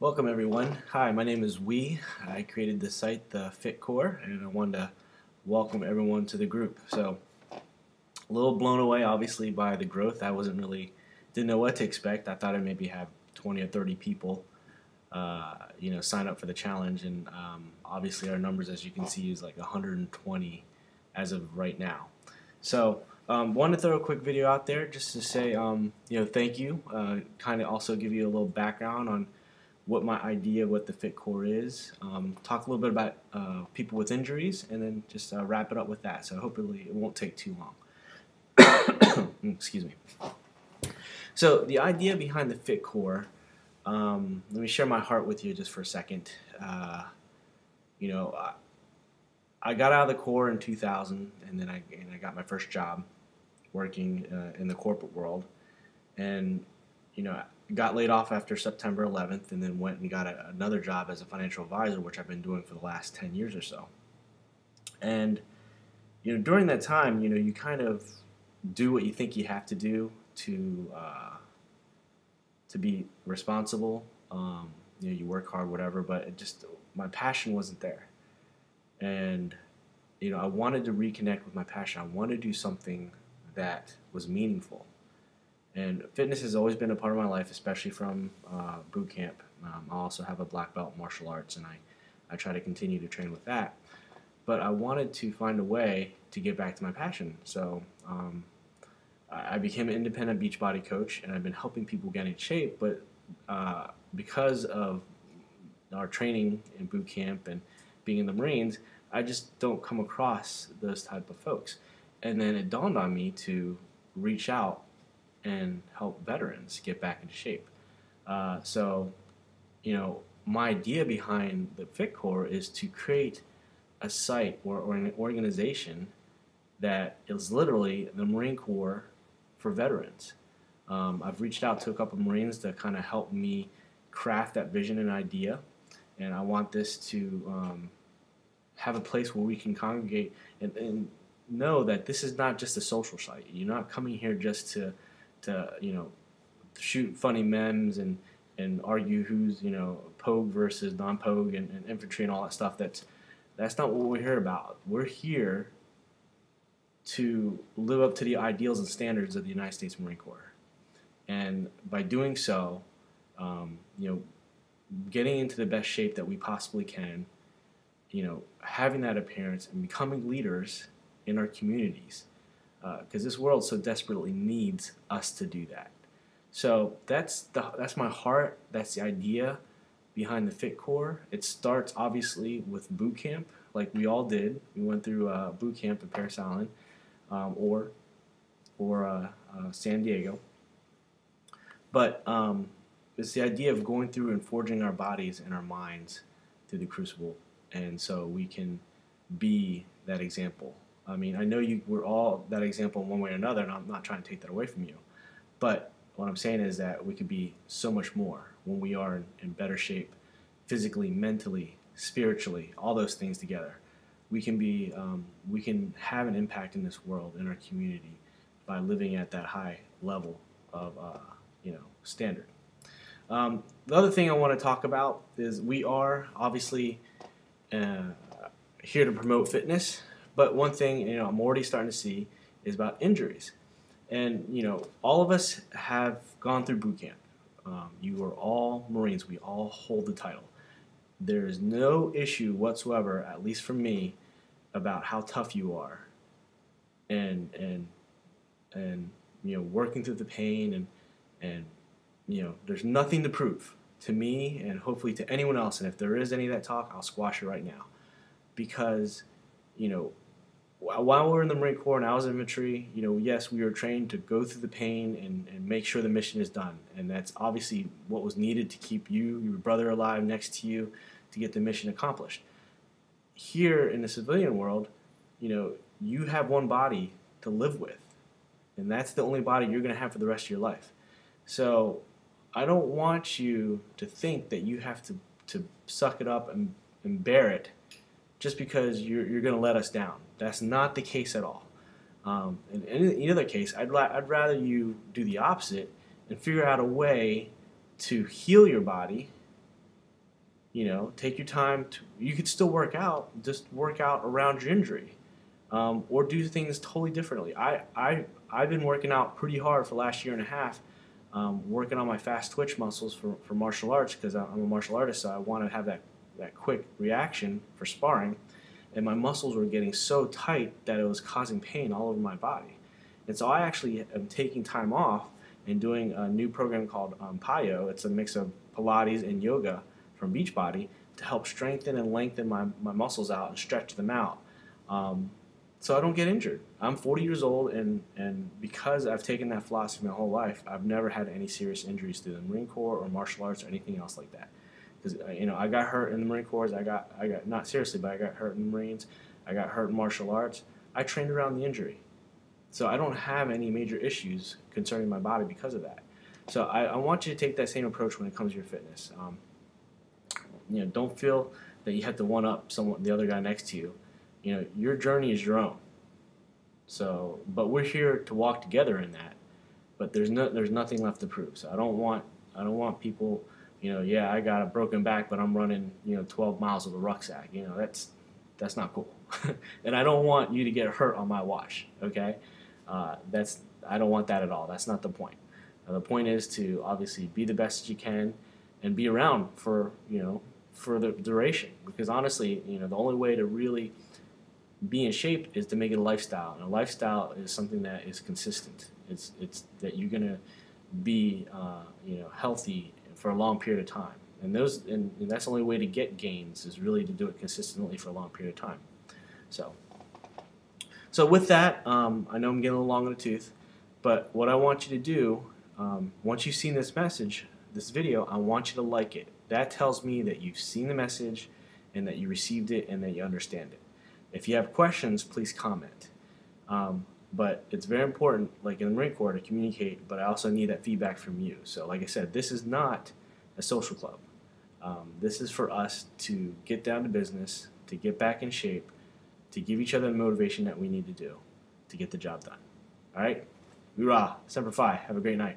Welcome everyone. Hi, my name is Wee. I created the site, the Fit Core, and I wanted to welcome everyone to the group. So, a little blown away, obviously, by the growth. Didn't know what to expect. I thought I'd maybe have 20 or 30 people, sign up for the challenge, and obviously our numbers, as you can see, is like 120 as of right now. So, wanted to throw a quick video out there just to say, thank you. Kind of also give you a little background on what the Fit Core is, talk a little bit about people with injuries, and then just wrap it up with that. So hopefully it won't take too long. Excuse me. So the idea behind the Fit Core, let me share my heart with you just for a second. You know, I got out of the Corps in 2000, and then I got my first job working in the corporate world, and got laid off after September 11th, and then went and got another job as a financial advisor, which I've been doing for the last 10 years or so. And during that time, you kind of do what you think you have to do to be responsible. You work hard, whatever, but my passion wasn't there. And I wanted to reconnect with my passion. I wanted to do something that was meaningful. And fitness has always been a part of my life, especially from boot camp. I also have a black belt in martial arts, and I try to continue to train with that. But I wanted to find a way to get back to my passion. So I became an independent Beachbody coach, and I've been helping people get in shape. But because of our training in boot camp and being in the Marines, I just don't come across those type of folks. And then it dawned on me to reach out and help veterans get back into shape. So, my idea behind the Fit Core is to create a site or an organization that is literally the Marine Corps for veterans. I've reached out to a couple of Marines to kind of help me craft that vision and idea, and I want this to have a place where we can congregate and know that this is not just a social site. You're not coming here just to shoot funny memes and argue who's pogue versus non-pogue and infantry and all that stuff. That's not what we're here about. We're here to live up to the ideals and standards of the United States Marine Corps, and by doing so, getting into the best shape that we possibly can, having that appearance and becoming leaders in our communities. Because this world so desperately needs us to do that. So that's my heart. That's the idea behind the Fit Core. It starts obviously with boot camp, like we all did. We went through boot camp in Parris Island or San Diego. But it's the idea of going through and forging our bodies and our minds through the crucible, and so we can be that example. I mean, I know we're all that example in one way or another, and I'm not trying to take that away from you. But what I'm saying is that we could be so much more when we are in better shape, physically, mentally, spiritually, all those things together. We can have an impact in this world, in our community, by living at that high level of, standard. The other thing I want to talk about is we are obviously here to promote fitness. But one thing, I'm already starting to see is about injuries. And, all of us have gone through boot camp. You are all Marines. We all hold the title. There is no issue whatsoever, at least for me, about how tough you are and working through the pain and there's nothing to prove to me and hopefully to anyone else. And if there is any of that talk, I'll squash it right now. Because, while we're in the Marine Corps and I was in infantry, yes, we were trained to go through the pain and make sure the mission is done. And that's obviously what was needed to keep your brother alive next to you to get the mission accomplished. Here in the civilian world, you have one body to live with. And that's the only body you're going to have for the rest of your life. So I don't want you to think that you have to suck it up and bear it just because you're going to let us down. That's not the case at all. In any other case, I'd rather you do the opposite and figure out a way to heal your body take your time to. You could still work out, just work out around your injury, or do things totally differently. I've been working out pretty hard for the last year and a half, working on my fast twitch muscles for martial arts because I'm a martial artist, so I want to have that quick reaction for sparring, and my muscles were getting so tight that it was causing pain all over my body. And so I actually am taking time off and doing a new program called PiYo. It's a mix of Pilates and yoga from Beachbody to help strengthen and lengthen my muscles out and stretch them out. Um, so I don't get injured. I'm 40 years old, and because I've taken that philosophy my whole life, I've never had any serious injuries through the Marine Corps or martial arts or anything else like that. Because I got hurt in the Marine Corps. I got not seriously, but I got hurt in the Marines. I got hurt in martial arts. I trained around the injury, so I don't have any major issues concerning my body because of that. So I want you to take that same approach when it comes to your fitness. Don't feel that you have to one up the other guy next to you. Your journey is your own. So, but we're here to walk together in that. But there's nothing left to prove. So I don't want people. Yeah, I got a broken back, but I'm running 12 miles with a rucksack. That's not cool. And I don't want you to get hurt on my watch. Okay, I don't want that at all. That's not the point. The point is to obviously be the best that you can and be around for the duration. Because honestly, the only way to really be in shape is to make it a lifestyle, and a lifestyle is something that is consistent. It's that you're gonna be healthy for a long period of time, and that's the only way to get gains is really to do it consistently for a long period of time. So, with that, I know I'm getting a little long in the tooth, but what I want you to do, once you've seen this message, this video, I want you to like it. That tells me that you've seen the message and that you received it and that you understand it. If you have questions, please comment. But it's very important, like in the Marine Corps, to communicate, but I also need that feedback from you. So like I said, this is not a social club. This is for us to get down to business, to get back in shape, to give each other the motivation that we need to do to get the job done. All right? Hoorah! Semper Fi. Have a great night.